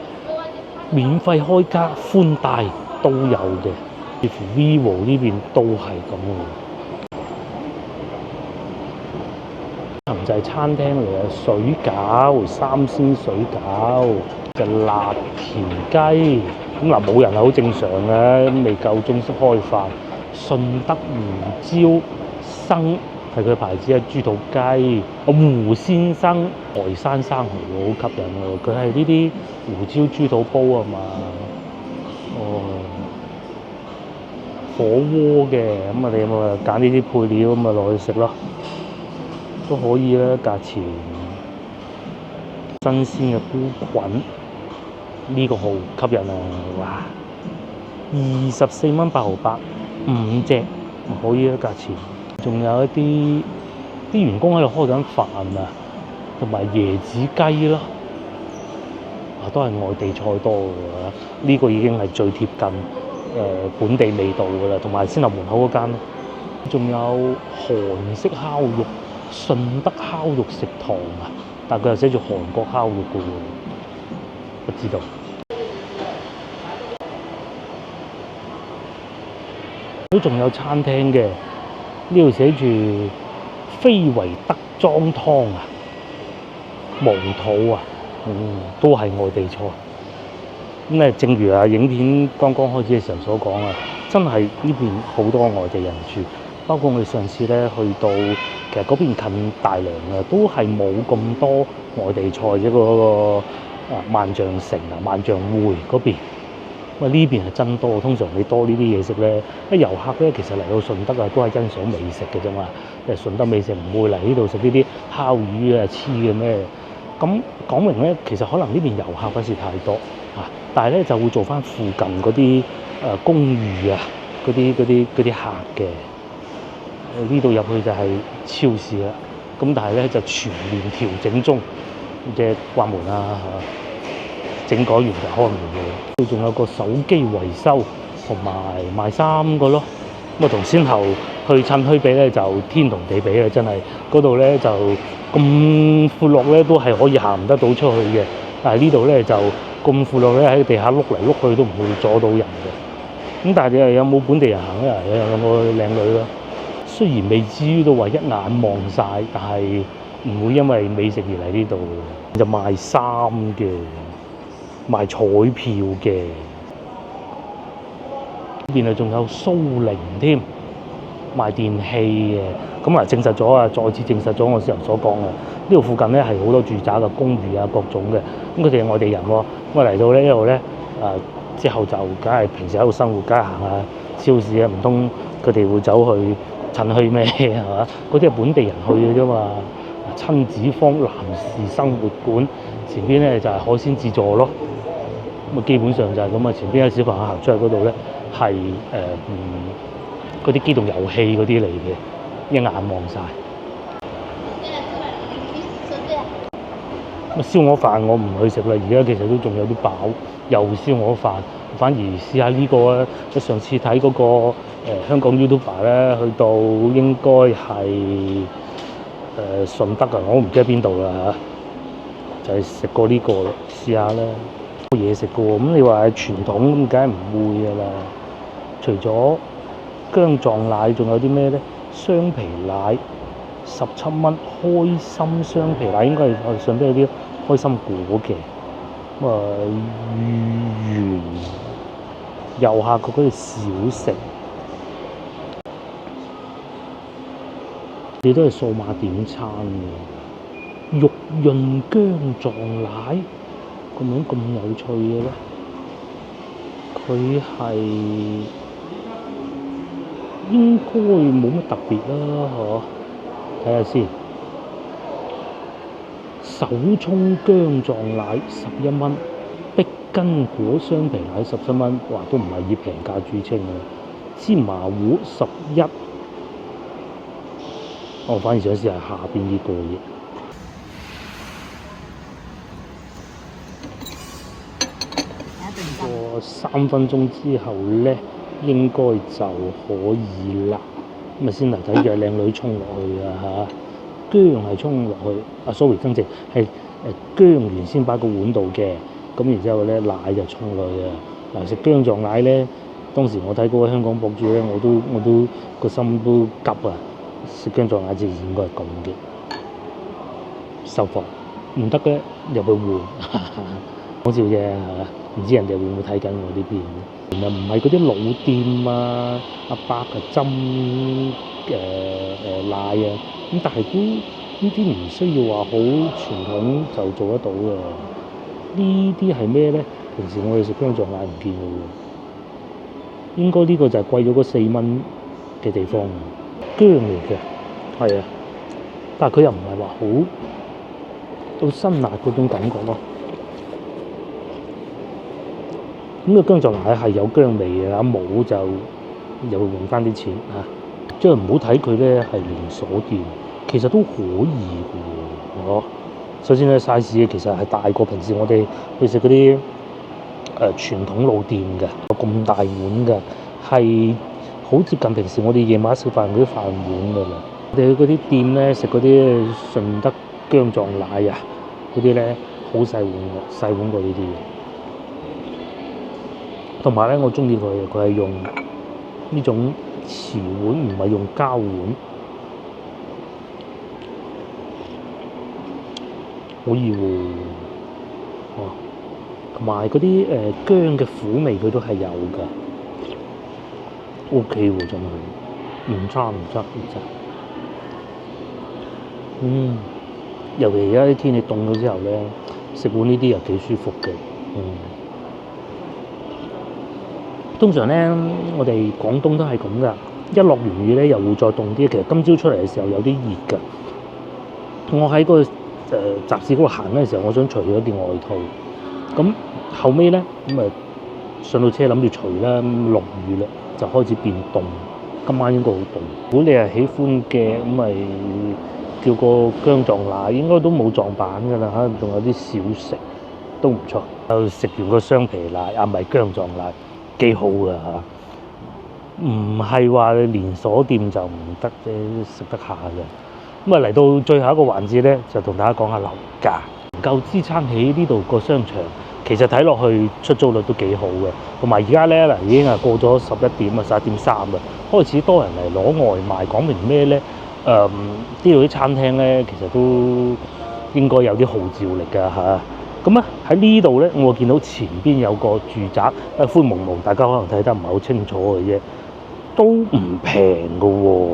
Speaker 1: 免費開卡寬帶都有嘅，似乎 Vivo 呢邊都係咁嘅。就係餐廳嚟啊，水餃、3鮮水餃，就辣田雞。咁嗱冇人係好正常嘅，未夠鐘式開飯。順德胡椒生係佢牌子，係豬肚雞。胡先生台山生蠔好吸引喎，佢係呢啲胡椒豬肚煲啊嘛。火鍋嘅，咁我哋咪揀呢啲配料咁咪落去食咯。都可以啦，價錢新鮮嘅菇菌，呢個好吸引啊！哇，24蚊8毫8 5隻，可以啦價錢。仲有一啲員工喺度開緊飯啊，同埋椰子雞咯，都係外地菜多嘅。呢個已經係最貼近本地味道㗎啦，同埋先頭門口嗰間咯。仲有韓式烤肉。順德烤肉食堂啊，但係佢又寫住韓國烤肉嘅喎，不知道。都仲有餐廳嘅，呢度寫住非遺德莊湯啊，毛肚啊，都係外地菜。咁咧，正如影片剛剛開始嘅時候所講啊，真係呢邊好多外地人住。包括我哋上次咧去到，其實嗰邊近大良啊，都係冇咁多外地菜嘅嗰個萬象城啊、萬象匯嗰邊。咁呢邊係真多，通常你多呢啲嘢食咧，啲遊客咧其實嚟到順德啊，都係欣賞美食嘅啫嘛。順德美食唔會嚟呢度食呢啲烤魚啊、黐嘅咩。咁講明咧，其實可能呢邊遊客不是太多啊，但係咧就會做翻附近嗰啲公寓啊，嗰啲客嘅。呢度入去就係超市啦，咁但係咧就全面調整中，即係關門啦嚇，整改完就開門嘅。仲有個手機維修同埋賣衫嘅咯，咁啊同先後去趁墟比咧就天同地比啊！真係嗰度咧就咁闊落咧都係可以行得到出去嘅，但係呢度咧就咁闊落咧喺地下碌嚟碌去都唔會阻到人嘅。咁但係你又有冇本地人行咧？有個靚女咯。雖然未至於到話一眼望晒，但係唔會因為美食而嚟呢度。就賣衫嘅，賣彩票嘅，呢邊啊仲有蘇寧添，賣電器嘅。咁啊證實咗啊，再次證實咗我先頭所講嘅。呢度附近咧係好多住宅嘅公寓啊，各種嘅。咁佢哋係外地人喎，咁啊嚟到呢度咧之後就梗係平時喺度生活，梗係行下超市啊，唔通佢哋會走去趁墟咩係嘛？嗰啲係本地人去嘅啫嘛。親子坊男士生活館前邊咧就係海鮮自助咯。咁啊基本上就係咁啊，前邊有小朋友行出去嗰度咧係嗰啲機動遊戲嗰啲嚟嘅，一眼望晒。咁燒鵝飯我唔去食啦，而家其實都仲有啲飽，又燒鵝飯，反而試下呢個啊！上次睇嗰個香港 YouTuber 咧，去到應該係順德啊，我唔記得邊度啦嚇，就係食過呢個咯，試下啦，冇嘢食嘅喎。咁你話係傳統咁，梗係唔會嘅啦。除咗薑撞奶，仲有啲咩咧？雙皮奶17蚊，開心雙皮奶應該係上邊有啲開心果嘅。咁啊，芋圓遊客嗰啲小食，你都係數碼點餐嘅。肉潤薑撞奶咁樣咁有趣嘅咧？
Speaker 3: 佢係應該冇乜特別啦，睇下先。手沖薑撞奶11蚊，碧根果雙皮奶17蚊，哇，都唔係以平價著稱啊！芝麻糊11，我反而想試下下邊呢個嘢。過3分鐘之後咧，應該就可以啦。咁啊，先嚟睇隻靚女沖落去啊嚇，薑係沖落去，sorry，更正係薑原先擺個碗度嘅，咁然之後咧奶就沖落去啊。嗱，食薑撞奶咧，當時我睇嗰個香港博主咧，我都個心都急啊！食薑撞奶之前應該係咁嘅，收貨唔得嘅入去換，講笑啫嚇。唔知人哋會唔會睇緊我呢邊？原來唔係嗰啲老店啊，阿伯啊斟奶啊，咁但係都呢啲唔需要話好傳統就做得到嘅。呢啲係咩咧？平時我哋食薑撞奶唔見嘅喎，應該呢個就係貴咗嗰4蚊嘅地方。薑嚟嘅，係啊，但係佢又唔係話好到辛辣嗰種感覺咯。咁個薑撞奶係有薑味嘅，冇就又會換翻啲錢嚇。即係唔好睇佢咧係連鎖店，其實都可以嘅喎。首先咧 size 其實係大過平時我哋去食嗰啲傳統老店嘅，有咁大碗嘅，係好接近平時我哋夜晚食飯嗰啲飯碗㗎啦。我哋去嗰啲店咧食嗰啲順德薑撞奶啊，嗰啲咧好細碗嘅，細碗過呢啲嘅。同埋咧，我中意佢係用呢種瓷碗，唔係用膠碗，可以喎。同埋嗰啲薑嘅苦味，佢都係有㗎。OK 喎，真係唔差。尤其而家啲天氣凍咗之後咧，食碗呢啲又幾舒服嘅。通常咧，我哋廣東都係咁噶，一落完雨咧又會再凍啲。其實今朝出嚟嘅時候有啲熱㗎。我喺個集市嗰度行嗰陣時候，我想除咗件外套，咁後尾咧上到車諗住除啦，落雨啦就開始變凍。今晚應該好凍。如果你係喜歡嘅，咁咪叫個薑撞奶，應該都冇撞板㗎啦嚇，仲有啲小食都唔錯。就食完個雙皮奶啊，唔係薑撞奶。幾好㗎嚇，唔係話連鎖店就唔得啫，食得下嘅。咁啊嚟到最後一個環節咧，就同大家講下樓價，夠支撐起呢度個商場。其實睇落去出租率都幾好嘅，同埋而家咧嗱已經係過咗11點啊，11.3啦，開始多人嚟攞外賣，講明咩咧？呢度啲餐廳咧，其實都應該有啲號召力㗎嚇。咁咧喺呢度咧，我見到前邊有個住宅，灰蒙蒙，大家可能睇得唔係好清楚嘅啫，都唔平㗎喎。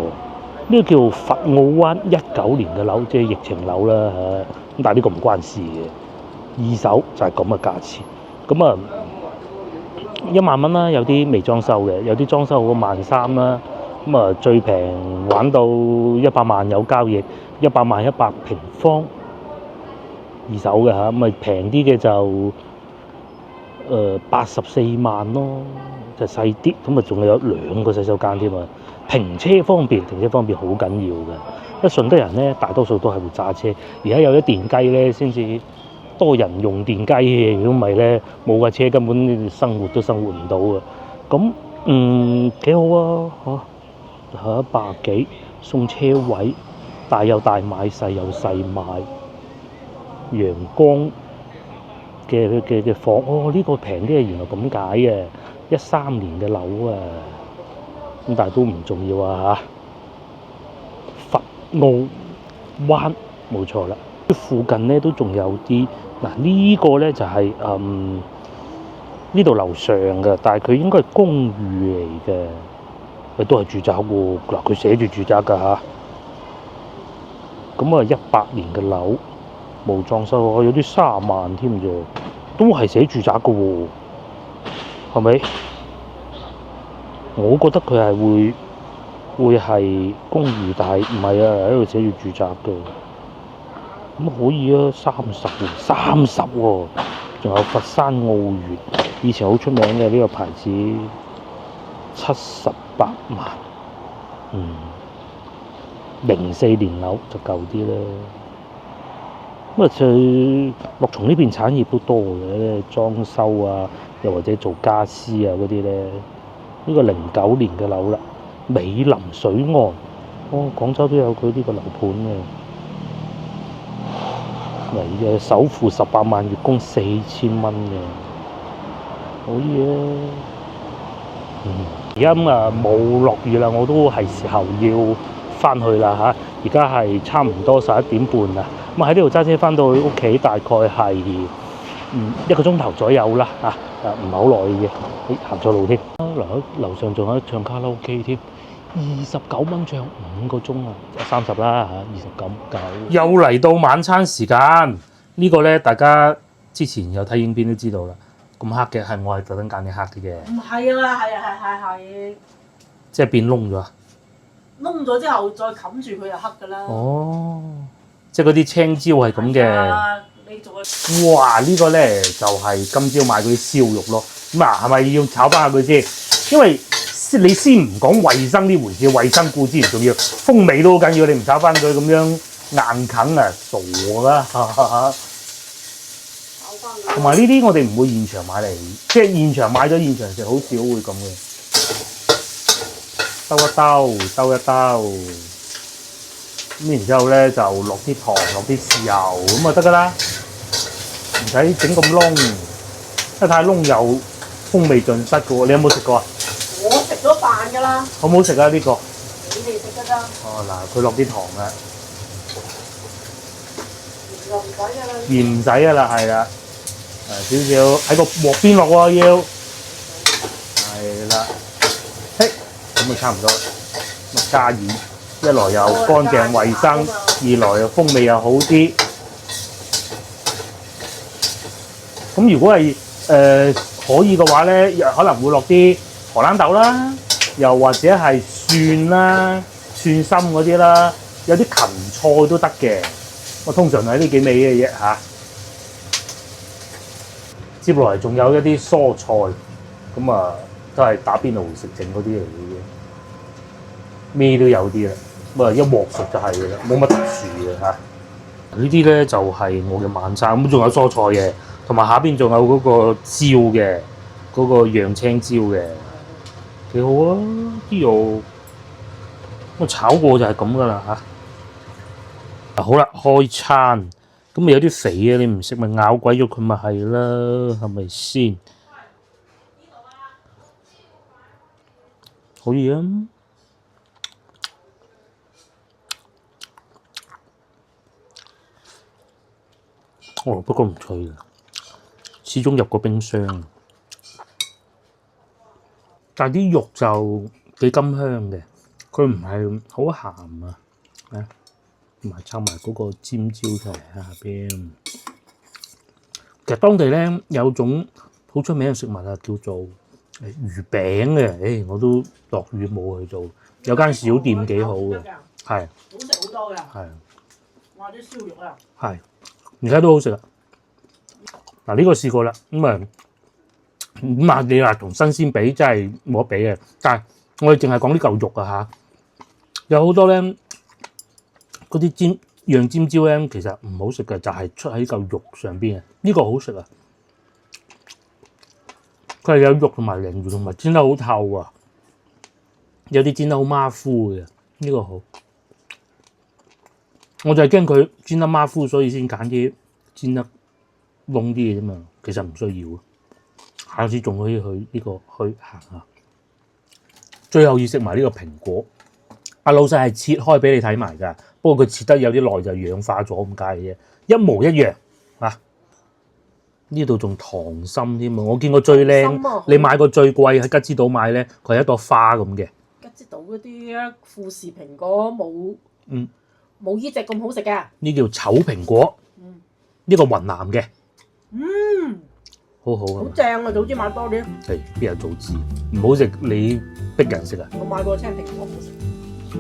Speaker 3: 呢個叫佛澳灣19年嘅樓，即係疫情樓啦嚇。咁但係呢個唔關事嘅，二手就係咁嘅價錢。咁啊1萬蚊啦，有啲未裝修嘅，有啲裝修好13000啦。咁啊最平玩到100萬有交易，100萬100平方。二手嘅嚇，咁啊平啲嘅就84萬咯，就細啲，咁啊仲有2個洗手間添啊。停車方便好緊要嘅，因為順德人咧大多數都係會揸車，而家有咗電雞咧先至多人用電雞嘅，如果唔係咧冇架車根本生活都生活唔到啊。咁幾好啊嚇，100幾送車位，大有大買，細有細買。陽光嘅房，呢個平啲啊，原來咁解嘅，13年嘅樓啊，咁但係都唔重要啊嚇。佛澳灣冇錯啦，附近咧都仲有啲嗱，呢個咧就係呢度樓上嘅，但係佢應該係公寓嚟嘅，都係住宅喎。嗱，佢寫住住宅㗎嚇，咁啊18年嘅樓。冇裝修，有啲30萬添啫，都係寫住宅嘅喎。
Speaker 1: 係咪？我覺得佢係會係公寓，但係唔係啊，喺度寫住住宅嘅。咁可以啊，30喎，仲有佛山澳園，以前好出名嘅呢個牌子，78萬。04年樓就舊啲啦。咁啊，樂松呢邊產業都多嘅，裝修啊，又或者做家私啊嗰啲咧。呢個09年嘅樓啦，美林水岸，廣州都有佢呢個樓盤嘅。嚟嘅首付18萬，月供4000蚊嘅，好嘢啊！而家冇落雨啦，我都係時候要翻去啦嚇。而家係差唔多11點半啦。咁喺呢度揸車翻到去屋企，大概係1個鐘頭左右啦嚇，唔係好耐嘅。行錯路添。樓上仲有得唱卡拉 OK 添，29蚊唱5個鐘啊，30啦嚇，29.9。又嚟到晚餐時間，呢個咧大家之前有睇影片都知道啦。咁黑嘅係我係特登揀啲黑啲嘅。
Speaker 4: 唔係啊，係。
Speaker 1: 即係變燶咗啊！
Speaker 4: 燶咗之後再冚住佢就黑㗎啦。
Speaker 1: 哦，即係嗰啲青椒係咁嘅。
Speaker 4: 你做
Speaker 1: 哇！呢個咧就係今朝買嗰啲燒肉咯。咁係咪要炒翻下佢先？因為你先唔講衞生呢回事，衞生顧之前仲要風味都好緊要，你唔炒翻佢咁樣硬啃啊，傻啦！同埋呢啲我哋唔會現場買嚟，即係現場買咗現場食，好少會咁嘅。兜一兜，咁然之後咧就落啲糖，落啲豉油咁就得㗎啦，唔使整咁燶，因為太燶又風味盡失嘅喎。你有冇食過啊？
Speaker 4: 我食咗飯㗎啦。
Speaker 1: 好唔好食啊？呢個？
Speaker 4: 你哋食㗎咋？
Speaker 1: 哦嗱，佢落啲糖啊，
Speaker 4: 又唔使㗎啦。
Speaker 1: 鹽唔使㗎啦，係啦，少少喺個鑊邊落喎要，係啦，咁就差唔多，咁加鹽，一來又乾淨衞生，二來又風味又好啲。咁如果係可以嘅話咧，又可能會落啲荷蘭豆啦，又或者係蒜啦、蒜心嗰啲啦，有啲芹菜都得嘅。我通常係呢幾味嘅啫嚇。接落嚟仲有一啲蔬菜，咁啊都係打邊爐食剩嗰啲嚟嘅啫，咩都有啲啦。咁啊一鑊熟就係嘅啦，冇乜特殊嘅嚇。呢啲咧就係我嘅晚餐，咁仲有蔬菜嘅，同埋下邊仲有嗰個椒嘅，嗰個洋青椒嘅，幾好啊！啲肉咁炒過就係咁噶啦嚇。好啦，開餐。咁咪有啲肥嘅，你唔食咪咬鬼咗佢咪係啦，係咪先？可以啊。不過唔脆嘅，始終入過冰箱。但係啲肉就幾甘香嘅，佢唔係好鹹啊。同埋摻埋嗰個尖椒出嚟喺下邊。其實當地咧有種好出名嘅食物啊，叫做魚餅嘅。我都落雨冇去做。有間小店幾好嘅，係
Speaker 4: 好食好多㗎。
Speaker 1: 係。
Speaker 4: 哇！啲燒肉啊，
Speaker 1: 係，而家都好食啊！嗱，呢個試過啦，你話同新鮮比真係冇得比嘅。但係我哋淨係講呢嚿肉啊嚇，有好多咧。嗰啲釀尖椒咧，其實唔好食嘅，就係出喺嚿肉上邊嘅。呢個好食啊！佢係有肉同埋鯪魚，同埋煎得好透啊！有啲煎得好馬虎嘅，呢個好。我就係驚佢煎得馬虎，所以先揀啲煎得燶啲嘅啫嘛。其實唔需要啊。下次仲可以去呢個去行下。最後要食埋呢個蘋果。阿老細係切開俾你睇埋㗎。不過佢切得有啲耐就氧化咗咁解嘅啫，一模一樣啊！呢度仲糖心添啊！我見過最靚，你買個最貴喺吉之島買咧，佢係一朵花咁嘅。
Speaker 4: 吉之島嗰啲富士蘋果冇呢隻咁好食㗎。
Speaker 1: 呢叫醜蘋果，呢個雲南嘅，好好
Speaker 4: 好
Speaker 1: 啊！
Speaker 4: 正啊！早知買多啲，
Speaker 1: 係邊有早知？唔好食你逼人食啊！
Speaker 4: 我買過青蘋果好食。